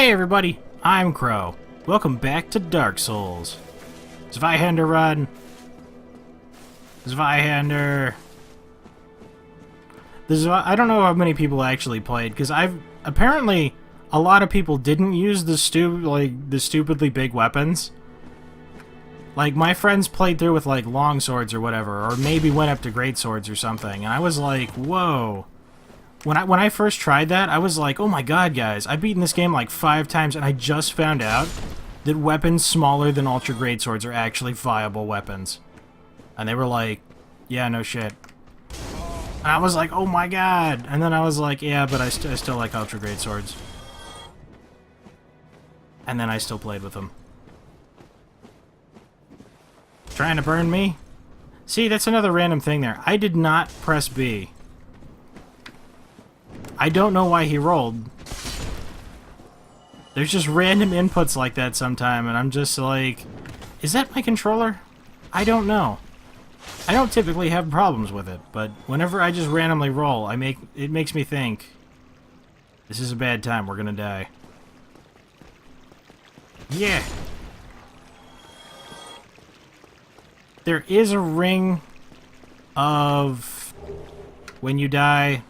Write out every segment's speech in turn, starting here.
Hey everybody, I'm Crow. Welcome back to Dark Souls. Zweihander run. Zweihander. I don't know how many people actually played, because apparently a lot of people didn't use the stupidly big weapons. Like, my friends played through with, like, long swords or whatever, or maybe went up to great swords or something, and I was like, whoa. When I first tried that, I was like, oh my god, guys, I've beaten this game like 5 times, and I just found out that weapons smaller than ultra great swords are actually viable weapons. And they were like, yeah, no shit. And I was like, oh my god. And then I was like, yeah, but I still like ultra great swords. And then I still played with them. Trying to burn me? See, that's another random thing there. I did not press B. I don't know why he rolled. There's just random inputs like that sometime, and I'm just like, is that my controller? I don't know. I don't typically have problems with it, but whenever I just randomly roll, it makes me think, this is a bad time, we're gonna die. Yeah! There is a ring of when you die,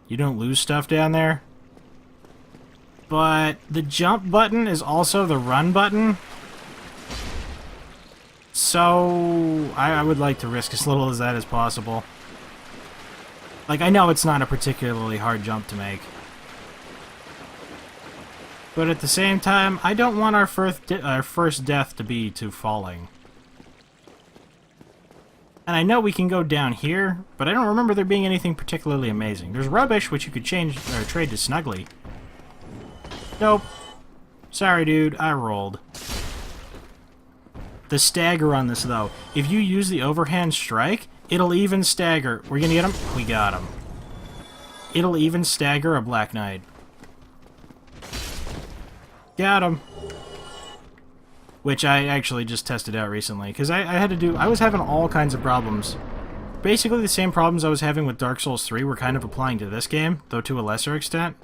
you don't lose stuff down there. But the jump button is also the run button. So I would like to risk as little as that as possible. Like, I know it's not a particularly hard jump to make. But at the same time, I don't want our first death to be to falling. And I know we can go down here, but I don't remember there being anything particularly amazing. There's rubbish, which you could change or trade to Snuggly. Nope. Sorry, dude. I rolled. The stagger on this, though. If you use the overhand strike, it'll even stagger. We're gonna get him? We got him. It'll even stagger a Black Knight. Got him. Which I actually just tested out recently, because I was having all kinds of problems. Basically the same problems I was having with Dark Souls 3 were kind of applying to this game, though to a lesser extent.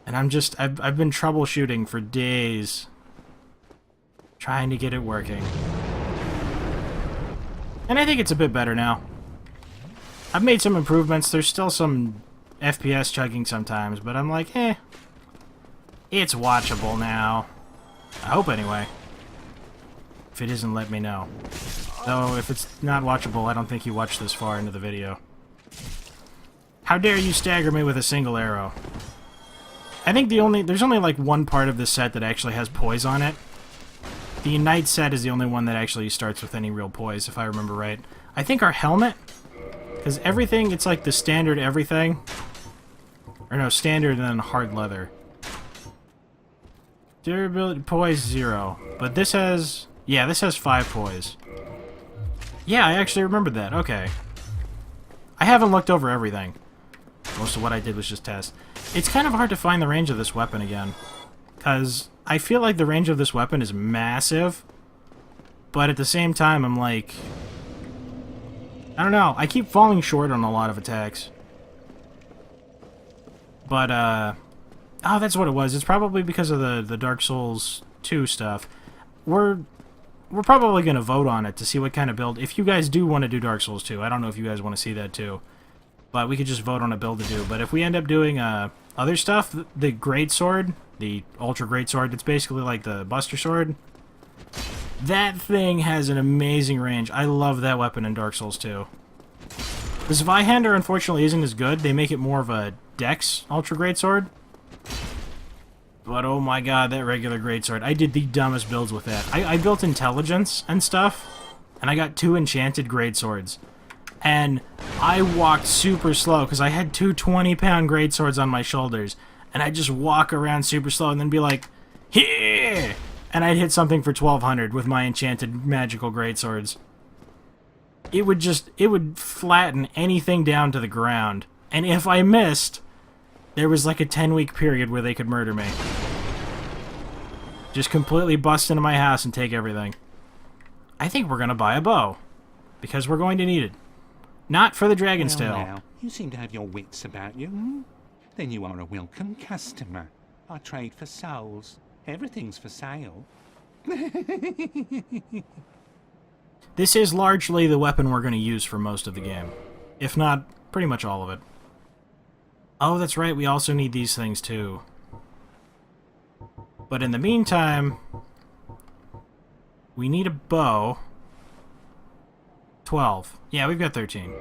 And I've been troubleshooting for days, trying to get it working. And I think it's a bit better now. I've made some improvements, there's still some FPS chugging sometimes, but I'm like, it's watchable now. I hope anyway. If it isn't, let me know. Though, if it's not watchable, I don't think you watched this far into the video. How dare you stagger me with a single arrow? I think there's only like one part of this set that actually has poise on it. The Unite set is the only one that actually starts with any real poise, if I remember right. I think our helmet, because everything, it's like the standard everything. Or no, standard and then hard leather. Durability, poise, 0. But this has... yeah, this has 5 poise. Yeah, I actually remembered that. Okay. I haven't looked over everything. Most of what I did was just test. It's kind of hard to find the range of this weapon again. Because I feel like the range of this weapon is massive. But at the same time, I'm like... I don't know. I keep falling short on a lot of attacks. But, oh, that's what it was. It's probably because of the Dark Souls 2 stuff. We're probably going to vote on it to see what kind of build... if you guys do want to do Dark Souls 2, I don't know if you guys want to see that too. But we could just vote on a build to do. But if we end up doing other stuff, the Great Sword, the Ultra Great Sword, it's basically like the Buster Sword. That thing has an amazing range. I love that weapon in Dark Souls 2. The Zweihander, unfortunately, isn't as good. They make it more of a Dex Ultra Great Sword. But oh my god, that regular greatsword. I did the dumbest builds with that. I built intelligence and stuff, and I got 2 enchanted greatswords. And I walked super slow, because I had 2 20-pound greatswords on my shoulders. And I'd just walk around super slow and then be like, here! And I'd hit something for 1200 with my enchanted magical greatswords. It would flatten anything down to the ground. And if I missed... there was like a 10-week period where they could murder me. Just completely bust into my house and take everything. I think we're going to buy a bow. Because we're going to need it. Not for the Dragon's Tail. Now, you seem to have your wits about you. Hmm? Then you are a welcome customer. I trade for souls. Everything's for sale. This is largely the weapon we're going to use for most of the game. If not, pretty much all of it. Oh, that's right, we also need these things too. But in the meantime, we need a bow. 12. Yeah, we've got 13.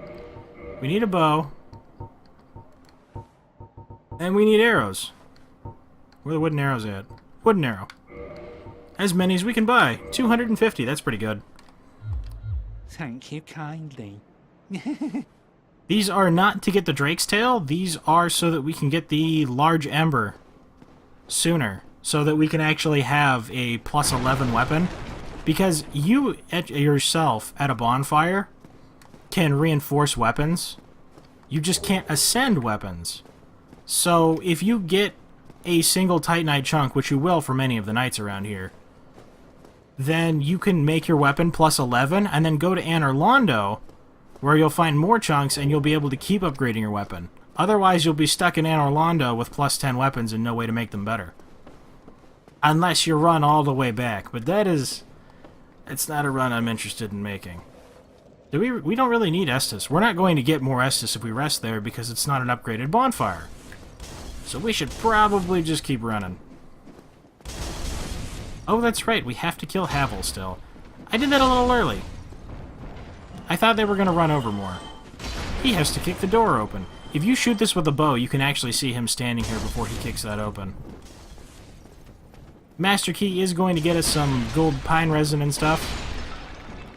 We need a bow. And we need arrows. Where are the wooden arrows at? Wooden arrow. As many as we can buy. 250, that's pretty good. Thank you kindly. These are not to get the Drake's Tail. These are so that we can get the large ember sooner. So that we can actually have a plus 11 weapon. Because you yourself at a bonfire can reinforce weapons. You just can't ascend weapons. So if you get a single Titanite chunk, which you will for many of the knights around here, then you can make your weapon plus 11 and then go to Anor Londo, where you'll find more chunks and you'll be able to keep upgrading your weapon. Otherwise, you'll be stuck in Anor Londo with plus 10 weapons and no way to make them better. Unless you run all the way back. But that is... it's not a run I'm interested in making. We don't really need Estus. We're not going to get more Estus if we rest there because it's not an upgraded bonfire. So we should probably just keep running. Oh, that's right. We have to kill Havel still. I did that a little early. I thought they were going to run over more. He has to kick the door open. If you shoot this with a bow, you can actually see him standing here before he kicks that open. Master Key is going to get us some gold pine resin and stuff.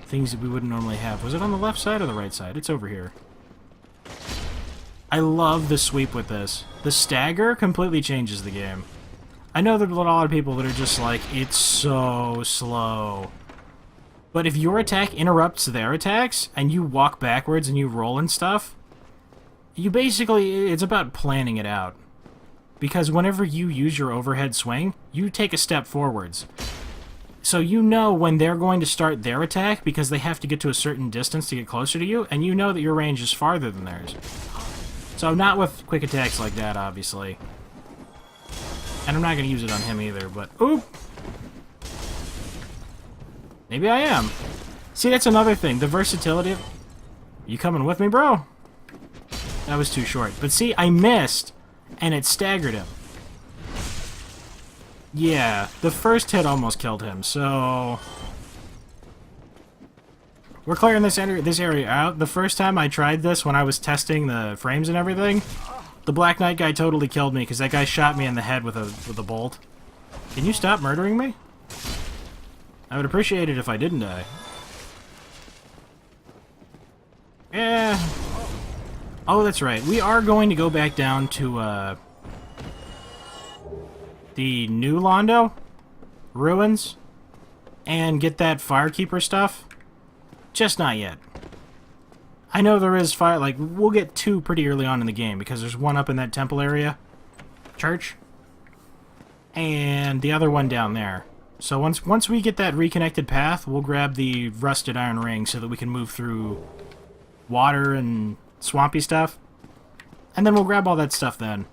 Things that we wouldn't normally have. Was it on the left side or the right side? It's over here. I love the sweep with this. The stagger completely changes the game. I know there's a lot of people that are just like, it's so slow. But if your attack interrupts their attacks, and you walk backwards and you roll and stuff, you basically, it's about planning it out. Because whenever you use your overhead swing, you take a step forwards. So you know when they're going to start their attack, because they have to get to a certain distance to get closer to you, and you know that your range is farther than theirs. So not with quick attacks like that, obviously. And I'm not going to use it on him either, but... oop! Maybe I am. See, that's another thing. The versatility of... You coming with me, bro? That was too short. But see, I missed, and it staggered him. Yeah, the first hit almost killed him, so... We're clearing this area out. The first time I tried this, when I was testing the frames and everything, the Black Knight guy totally killed me, because that guy shot me in the head with a bolt. Can you stop murdering me? I would appreciate it if I didn't die. Yeah. Oh, that's right. We are going to go back down to, the new Londo ruins and get that Firekeeper stuff. Just not yet. I know there is fire, like, we'll get two pretty early on in the game, because there's one up in that temple area, church, and the other one down there. So once we get that reconnected path, we'll grab the rusted iron ring so that we can move through water and swampy stuff, and then we'll grab all that stuff then.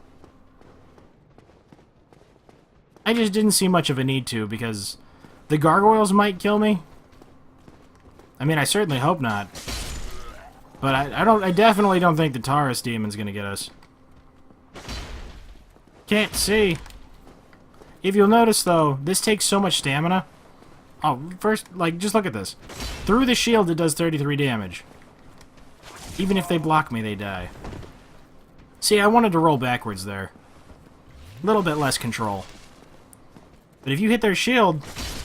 I just didn't see much of a need to, because the gargoyles might kill me. I mean, I certainly hope not. But I definitely don't think the Taurus demon's gonna get us. Can't see. If you'll notice, though, this takes so much stamina. Oh, first, like, just look at this. Through the shield, it does 33 damage. Even if they block me, they die. See, I wanted to roll backwards there. A little bit less control. But if you hit their shield,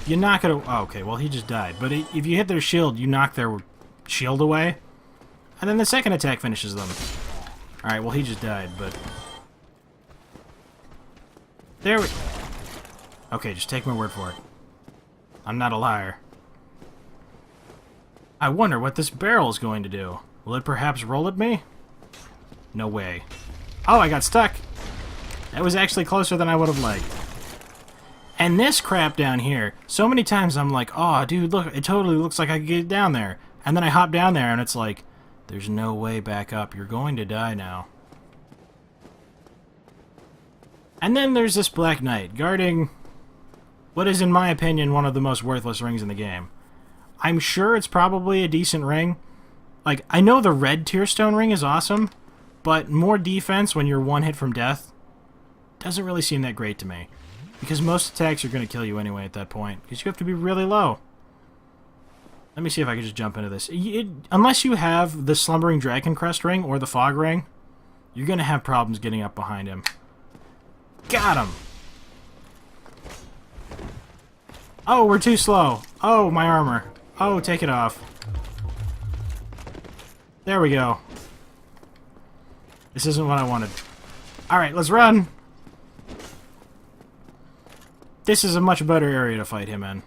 you knock it... Oh, okay, well, he just died. But if you hit their shield, you knock their shield away. And then the second attack finishes them. Alright, well, he just died, but... There we... Okay, just take my word for it. I'm not a liar. I wonder what this barrel is going to do. Will it perhaps roll at me? No way. Oh, I got stuck! That was actually closer than I would have liked. And this crap down here, so many times I'm like, oh, dude, look, it totally looks like I could get down there. And then I hop down there and it's like, there's no way back up. You're going to die now. And then there's this Black Knight, guarding what is, in my opinion, one of the most worthless rings in the game. I'm sure it's probably a decent ring. Like, I know the red Tearstone ring is awesome, but more defense when you're one hit from death doesn't really seem that great to me. Because most attacks are going to kill you anyway at that point, because you have to be really low. Let me see if I can just jump into this. Unless you have the Slumbering Dragon Crest ring or the Fog ring, you're going to have problems getting up behind him. Got him! Oh, we're too slow. Oh, my armor. Oh, take it off. There we go. This isn't what I wanted. Alright, let's run! This is a much better area to fight him in.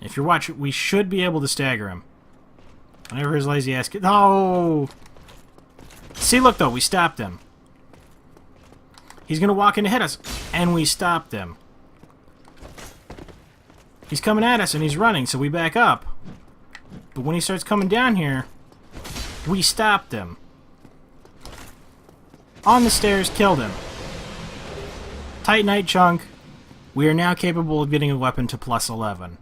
If you're watching, we should be able to stagger him. Whenever his lazy ass gets... No! See, look though, we stopped him. He's gonna walk in to hit us, and we stopped him. He's coming at us and he's running, so we back up. But when he starts coming down here, we stopped him. On the stairs, killed him. Titanite chunk. We are now capable of getting a weapon to plus 11.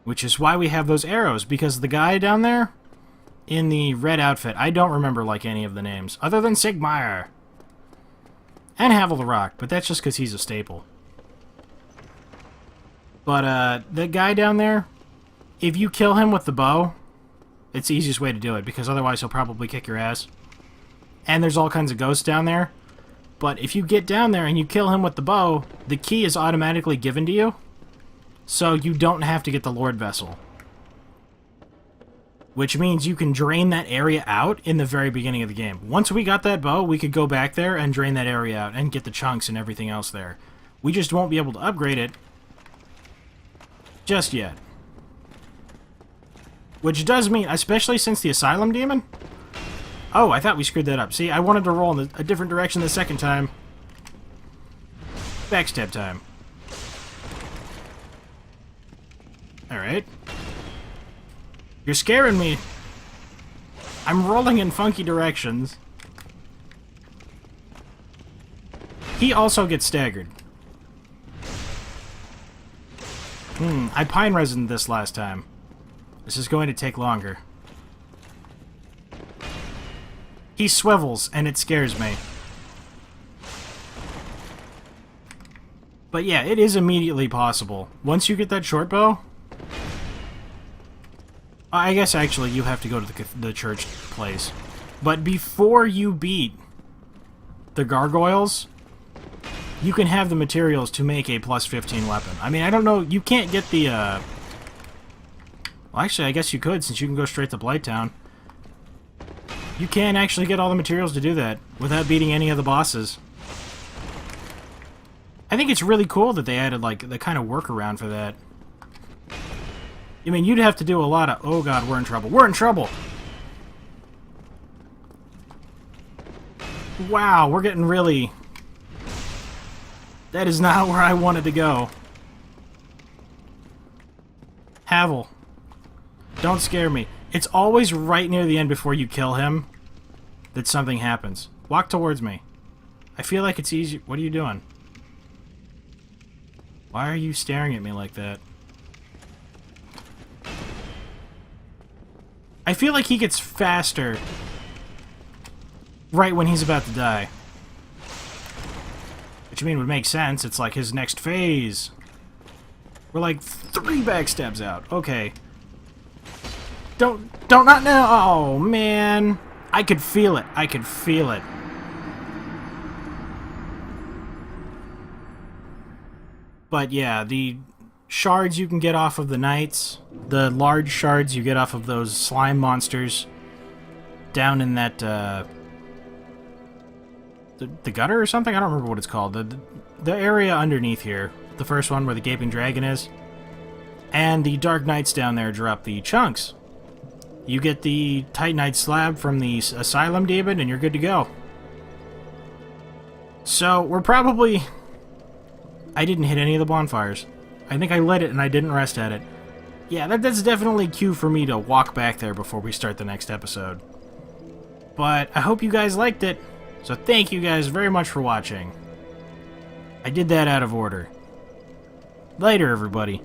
Which is why we have those arrows, because the guy down there in the red outfit, I don't remember like any of the names, other than Sigmar. And Havel the Rock, but that's just because he's a staple. But the guy down there, if you kill him with the bow, it's the easiest way to do it, because otherwise he'll probably kick your ass. And there's all kinds of ghosts down there. But if you get down there and you kill him with the bow, the key is automatically given to you. So you don't have to get the Lord Vessel. Which means you can drain that area out in the very beginning of the game. Once we got that bow, we could go back there and drain that area out and get the chunks and everything else there. We just won't be able to upgrade it just yet. Which does mean, especially since the Asylum Demon... Oh, I thought we screwed that up. See, I wanted to roll in a different direction the second time. Backstab time. Alright. You're scaring me. I'm rolling in funky directions. He also gets staggered. I pine resined this last time. This is going to take longer. He swivels, and it scares me. But yeah, it is immediately possible. Once you get that short bow... I guess actually you have to go to the church place. But before you beat the gargoyles, you can have the materials to make a plus 15 weapon. I mean, I don't know, you can't get the... Well, actually, I guess you could, since you can go straight to Blighttown. You can actually get all the materials to do that without beating any of the bosses. I think it's really cool that they added, like, the kind of workaround for that. I mean, you'd have to do a lot of... Oh god, we're in trouble. We're in trouble! Wow, we're getting really... That is not where I wanted to go. Havel. Don't scare me. It's always right near the end before you kill him that something happens. Walk towards me. I feel like it's easy. What are you doing? Why are you staring at me like that? I feel like he gets faster right when he's about to die. Which I mean would make sense. It's like his next phase. We're like 3 backstabs out. Okay. Don't not now. Oh, man. I could feel it. I could feel it. But yeah, the shards you can get off of the knights, the large shards you get off of those slime monsters down in that, the gutter or something? I don't remember what it's called. The area underneath here. The first one where the Gaping Dragon is. And the Dark Knights down there drop the chunks. You get the Titanite slab from the Asylum Demon, and you're good to go. So, we're probably... I didn't hit any of the bonfires. I think I lit it and I didn't rest at it. Yeah, that's definitely cue for me to walk back there before we start the next episode. But I hope you guys liked it. So thank you guys very much for watching. I did that out of order. Later, everybody.